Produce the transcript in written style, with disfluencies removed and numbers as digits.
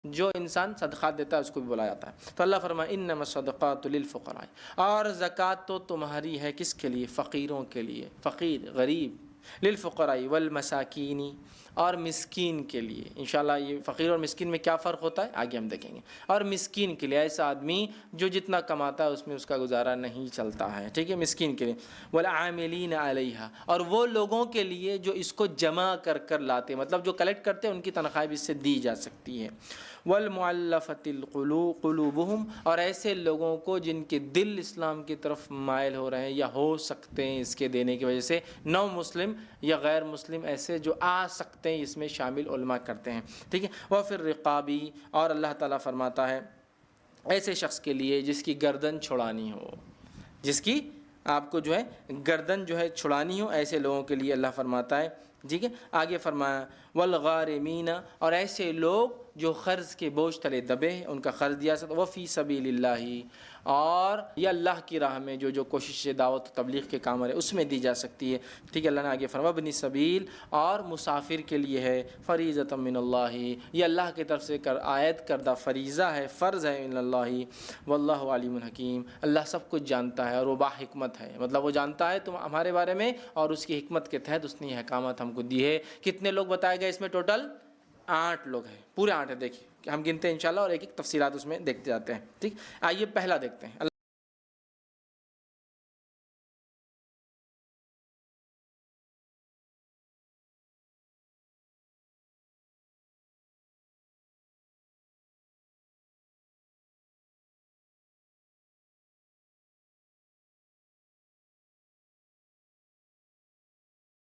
جو انسان صدقات دیتا ہے اس کو بھی بلایا جاتا ہے۔ تو اللہ فرمائے انما الصدقات للفقراء، اور زکوٰۃ تو تمہاری ہے کس کے لیے؟ فقیروں کے لیے، فقیر غریب، للفقراء والمساکین، اور مسکین کے لیے۔ انشاءاللہ یہ فقیر اور مسکین میں کیا فرق ہوتا ہے آگے ہم دیکھیں گے۔ اور مسکین کے لیے ایسا آدمی جو جتنا کماتا ہے اس میں اس کا گزارا نہیں چلتا ہے، ٹھیک ہے، مسکین کے لیے۔ والعاملین علیہا، اور وہ لوگوں کے لیے جو اس کو جمع کر کر لاتے، مطلب جو کلیکٹ کرتے ہیں ان کی تنخواہ بھی اس سے دی جا سکتی ہے۔ والمعلفۃ قلوبہم، اور ایسے لوگوں کو جن کے دل اسلام کی طرف مائل ہو رہے ہیں یا ہو سکتے ہیں اس کے دینے کی وجہ سے، نو مسلم یا غیر مسلم ایسے جو آ سکتے ہیں، اس میں شامل علماء کرتے ہیں، ٹھیک ہے۔ وفی الرقابی، اور اللہ تعالیٰ فرماتا ہے ایسے شخص کے لیے جس کی گردن چھڑانی ہو، جس کی آپ کو جو ہے گردن جو ہے چھڑانی ہو، ایسے لوگوں کے لیے اللہ فرماتا ہے، ٹھیک ہے۔ آگے فرمایا والغارمین، اور ایسے لوگ جو قرض کے بوجھ تلے دبے ہیں ان کا قرض دیا سکتا، وفی سبیل اللہ، اور یہ اللہ کی راہ میں جو کوشش دعوت و تبلیغ کے کام ہے اس میں دی جا سکتی ہے، ٹھیک ہے۔ اللہ نے آگے فرمایا ابن سبیل، اور مسافر کے لیے ہے فریضۃ من اللہ، یہ اللہ کی طرف سے عائد کردہ فریضہ ہے، فرض ہے، من اللہ واللہ علیم حکیم، اللہ سب کچھ جانتا ہے اور وہ با حکمت ہے، مطلب وہ جانتا ہے تم ہمارے بارے میں، اور اس کی حکمت کے تحت اس نے یہ احکامات ہم کو دی ہے۔ کتنے لوگ بتائے گئے اس میں ٹوٹل؟ 8 لوگ ہیں، پورے 8 ہیں، دیکھیے ہم گنتے ہیں انشاءاللہ اور ایک ایک تفصیلات اس میں دیکھتے جاتے ہیں، ٹھیک۔ آئیے پہلا دیکھتے ہیں۔